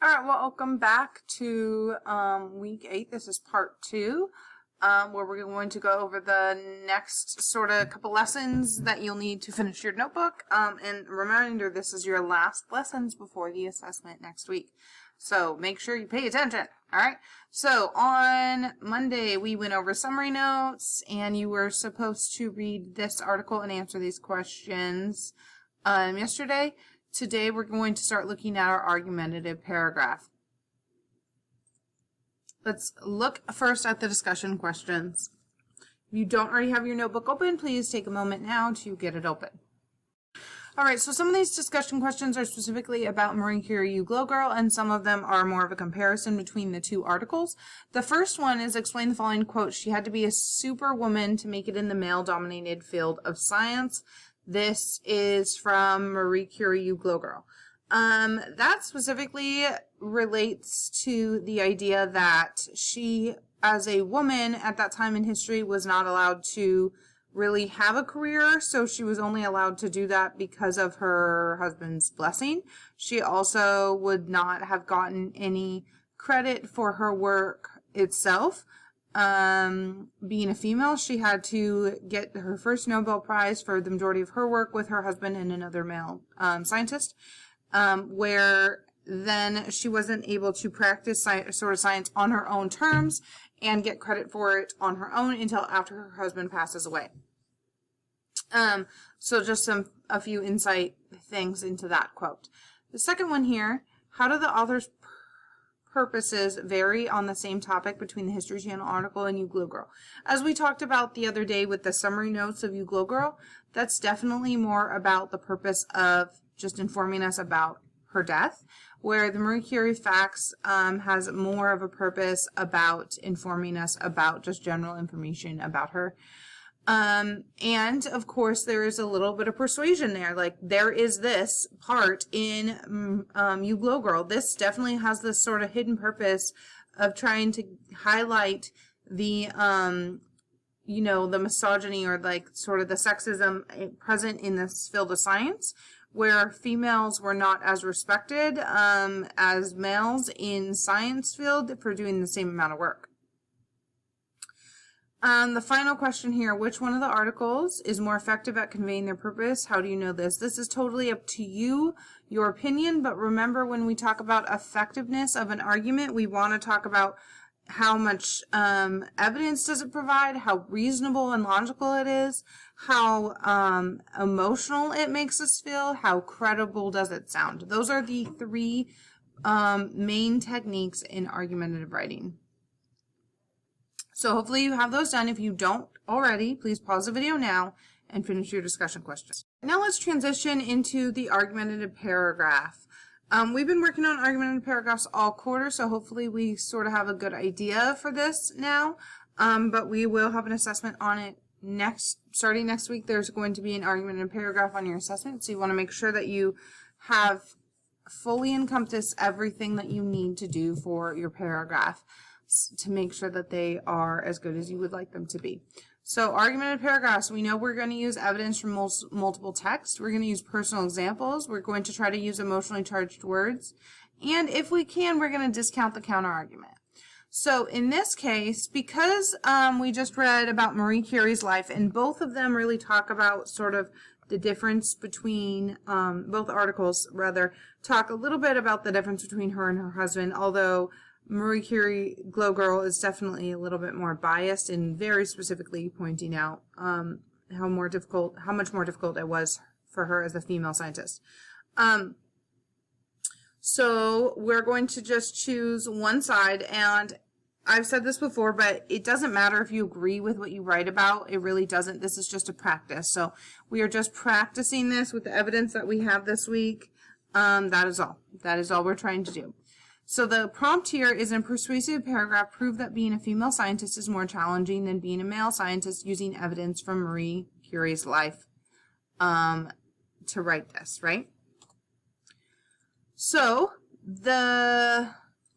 All right, welcome back to week 8. This is part 2, where we're going to go over the next sort of couple lessons that you'll need to finish your notebook. And reminder, this is your last lessons before the assessment next week. So make sure you pay attention. All right. So on Monday, we went over summary notes, and you were supposed to read this article and answer these questions yesterday. Today, we're going to start looking at our argumentative paragraph. Let's look first at the discussion questions. If you don't already have your notebook open, please take a moment now to get it open. All right, so some of these discussion questions are specifically about Marie Curie, You Glow Girl, and some of them are more of a comparison between the two articles. The first one is explain the following quote. She had to be a superwoman to make it in the male-dominated field of science. This is from Marie Curie, You Glow Girl. That specifically relates to the idea that she, as a woman at that time in history, was not allowed to really have a career, so she was only allowed to do that because of her husband's blessing. She also would not have gotten any credit for her work itself. Being a female, she had to get her first Nobel Prize for the majority of her work with her husband and another male scientist, where then she wasn't able to practice science on her own terms and get credit for it on her own until after her husband passes away. So just a few insight things into that quote. The second one here, how do the author's purposes vary on the same topic between the History Channel article and You Glow Girl? As we talked about the other day with the summary notes of You Glow Girl, that's definitely more about the purpose of just informing us about her death, where the Marie Curie Facts has more of a purpose about informing us about just general information about her. And of course there is a little bit of persuasion there. Like there is this part in You Glow Girl. This definitely has this sort of hidden purpose of trying to highlight the the misogyny or like sort of the sexism present in this field of science, where females were not as respected as males in science field for doing the same amount of work. The final question here, which one of the articles is more effective at conveying their purpose? How do you know this? This is totally up to you, your opinion, but remember when we talk about effectiveness of an argument, we want to talk about how much evidence does it provide, how reasonable and logical it is, how emotional it makes us feel, how credible does it sound. Those are the three main techniques in argumentative writing. So hopefully you have those done. If you don't already, please pause the video now and finish your discussion questions. Now let's transition into the argumentative paragraph. We've been working on argumentative paragraphs all quarter, so hopefully we sort of have a good idea for this now. But we will have an assessment on it starting next week. There's going to be an argumentative paragraph on your assessment, so you want to make sure that you have fully encompassed everything that you need to do for your paragraph to make sure that they are as good as you would like them to be. So argumentative paragraphs, we know we're going to use evidence from multiple texts. We're going to use personal examples. We're going to try to use emotionally charged words. And if we can, we're going to discount the counter argument. So in this case, because we just read about Marie Curie's life, and both of them really talk about sort of the difference between, both articles rather, talk a little bit about the difference between her and her husband, although Marie Curie Glow Girl is definitely a little bit more biased and very specifically pointing out how much more difficult it was for her as a female scientist. So we're going to just choose one side, and I've said this before, but it doesn't matter if you agree with what you write about. It really doesn't. This is just a practice. So we are just practicing this with the evidence that we have this week. That is all. That is all we're trying to do. So the prompt here is, in a persuasive paragraph, prove that being a female scientist is more challenging than being a male scientist, using evidence from Marie Curie's life to write this, right? So the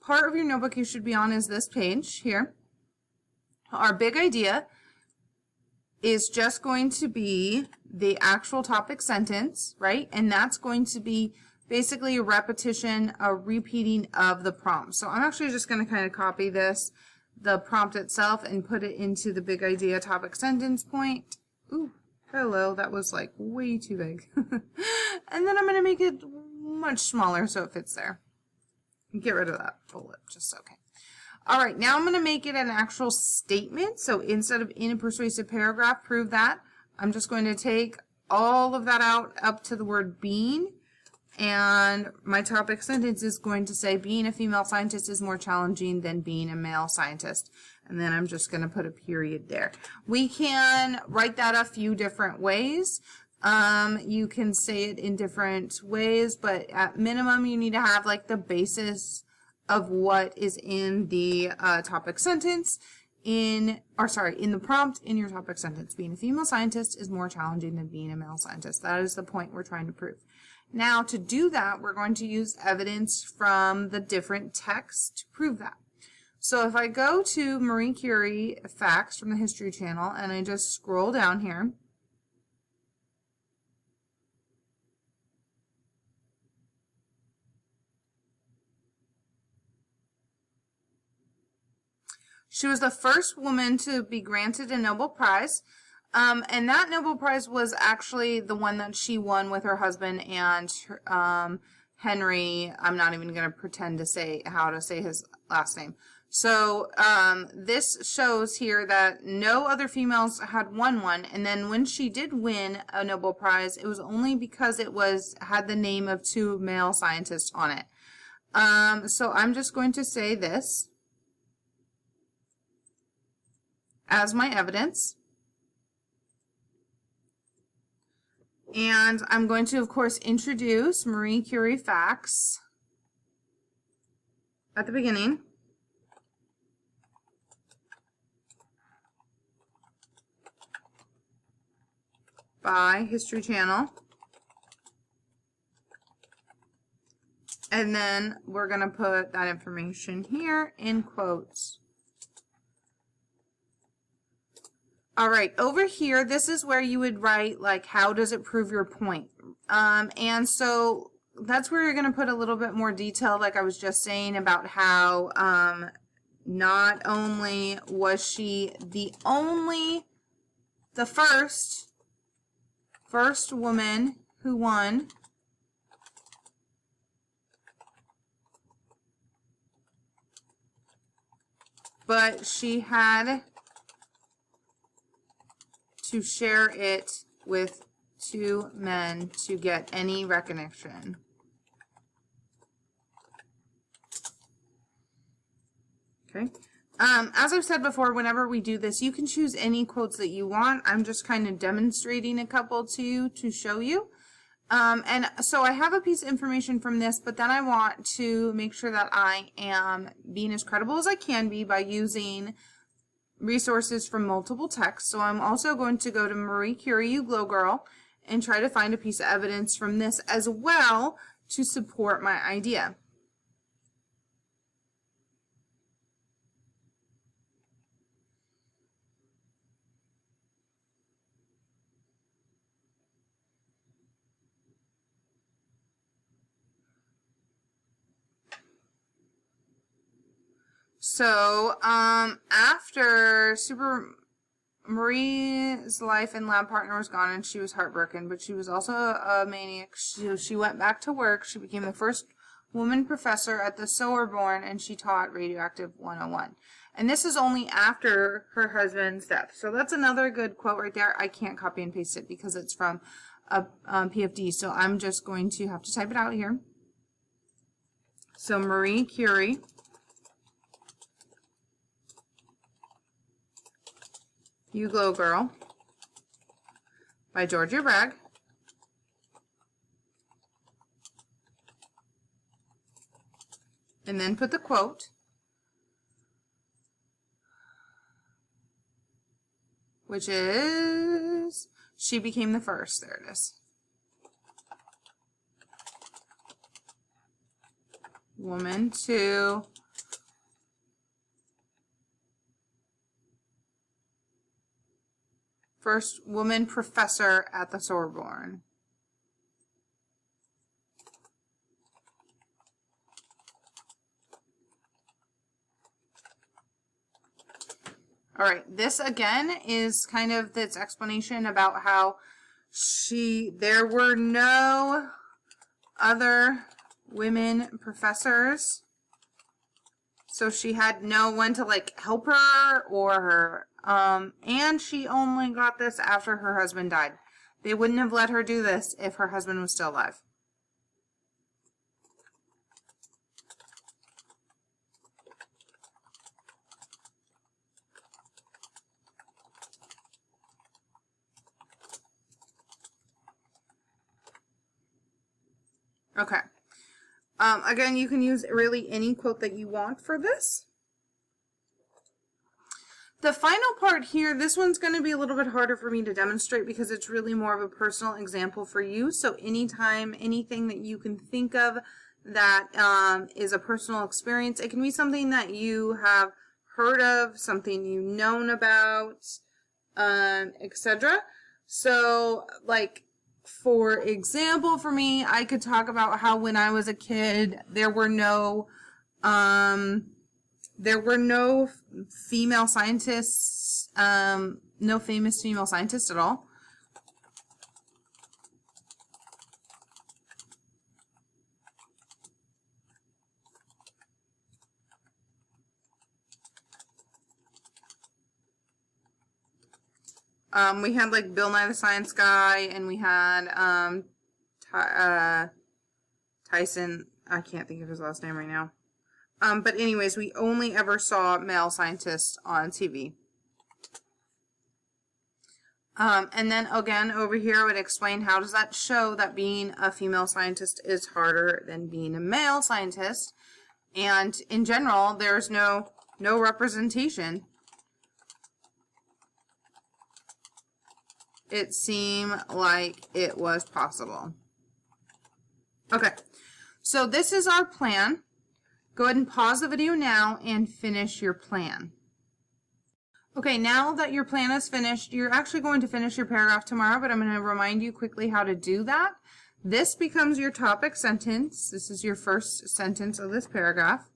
part of your notebook you should be on is this page here. Our big idea is just going to be the actual topic sentence, right? And that's going to be basically a repetition, a repeating of the prompt. So I'm actually just going to kind of copy this, the prompt itself, and put it into the big idea topic sentence point. Ooh, hello, that was like way too big. And then I'm going to make it much smaller so it fits there. Get rid of that bullet, just okay. All right, now I'm going to make it an actual statement. So instead of in a persuasive paragraph, prove that, I'm just going to take all of that out up to the word being. And my topic sentence is going to say being a female scientist is more challenging than being a male scientist. And then I'm just going to put a period there. We can write that a few different ways. You can say it in different ways, but at minimum you need to have like the basis of what is in the topic sentence in the prompt in your topic sentence. Being a female scientist is more challenging than being a male scientist. That is the point we're trying to prove. Now, to do that, we're going to use evidence from the different texts to prove that. So if I go to Marie Curie facts from the History Channel and I just scroll down here, she was the first woman to be granted a Nobel Prize. And that Nobel Prize was actually the one that she won with her husband and Henry. I'm not even going to pretend to say how to say his last name. So this shows here that no other females had won one. And then when she did win a Nobel Prize, it was only because it had the name of two male scientists on it. So I'm just going to say this as my evidence. And I'm going to, of course, introduce Marie Curie facts at the beginning. By History Channel. And then we're going to put that information here in quotes. All right, over here, this is where you would write, like, how does it prove your point? And so that's where you're going to put a little bit more detail, like I was just saying, about how not only was she the first woman who won, but she had to share it with two men to get any recognition. Okay. As I've said before, whenever we do this, you can choose any quotes that you want. I'm just kind of demonstrating a couple to you to show you. And so I have a piece of information from this, but then I want to make sure that I am being as credible as I can be by using resources from multiple texts. So I'm also going to go to Marie Curie, You Glow Girl, and try to find a piece of evidence from this as well to support my idea. So, after Marie's life and lab partner was gone and she was heartbroken, but she was also a maniac. She went back to work. She became the first woman professor at the Sorbonne, and she taught Radioactive 101. And this is only after her husband's death. So that's another good quote right there. I can't copy and paste it because it's from a PFD. So I'm just going to have to type it out here. So Marie Curie, You Glow Girl, by Georgia Bragg. And then put the quote, which is, she became the first. There it is. Woman to first woman professor at the Sorbonne. All right, this again is kind of this explanation about how there were no other women professors, so she had no one to like help her or her, and she only got this after her husband died. They wouldn't have let her do this if her husband was still alive. Okay. Again, you can use really any quote that you want for this. The final part here, this one's going to be a little bit harder for me to demonstrate because it's really more of a personal example for you. So anytime, anything that you can think of that is a personal experience, it can be something that you have heard of, something you've known about, etc. So, like, for example, for me, I could talk about how when I was a kid, there were no female scientists, no famous female scientists at all. We had like Bill Nye the Science Guy, and we had Tyson. I can't think of his last name right now. But anyways, we only ever saw male scientists on TV. And then again, over here, I would explain how does that show that being a female scientist is harder than being a male scientist. And in general, there's no representation. It seemed like it was possible. Okay, so this is our plan. Go ahead and pause the video now and finish your plan. Okay, now that your plan is finished, you're actually going to finish your paragraph tomorrow, but I'm going to remind you quickly how to do that. This becomes your topic sentence. This is your first sentence of this paragraph.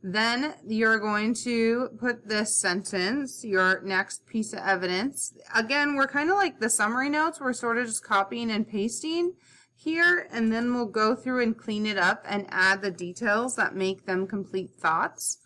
Then you're going to put this sentence, your next piece of evidence. Again, we're kind of like the summary notes. We're sort of just copying and pasting here, and then we'll go through and clean it up and add the details that make them complete thoughts,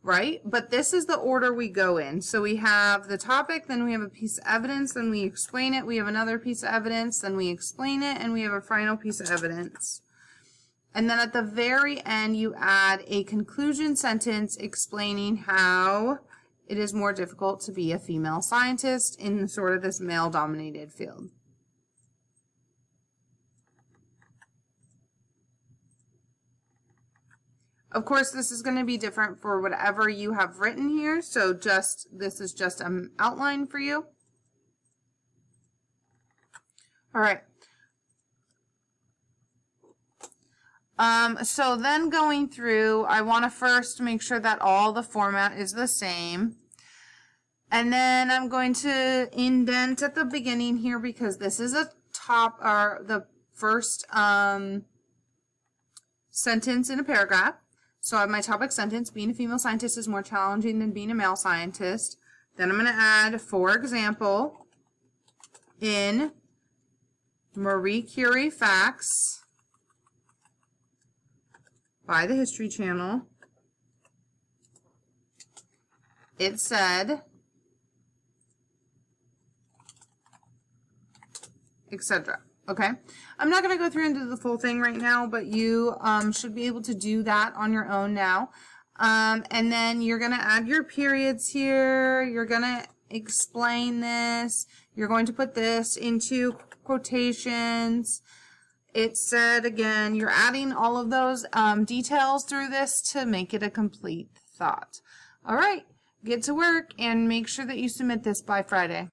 right? But this is the order we go in. So we have the topic, then we have a piece of evidence, then we explain it, we have another piece of evidence, then we explain it, and we have a final piece of evidence. And then at the very end, you add a conclusion sentence explaining how it is more difficult to be a female scientist in sort of this male-dominated field. Of course, this is going to be different for whatever you have written here, so this is just an outline for you. All right. So then going through, I want to first make sure that all the format is the same. And then I'm going to indent at the beginning here because this is the first sentence in a paragraph. So I have my topic sentence, being a female scientist is more challenging than being a male scientist. Then I'm going to add, for example, in Marie Curie Facts by the History Channel, it said, etc. Okay, I'm not going to go through and do the full thing right now, but you should be able to do that on your own now. And then you're going to add your periods here. You're going to explain this. You're going to put this into quotations. It said, again, you're adding all of those details through this to make it a complete thought. All right, get to work and make sure that you submit this by Friday.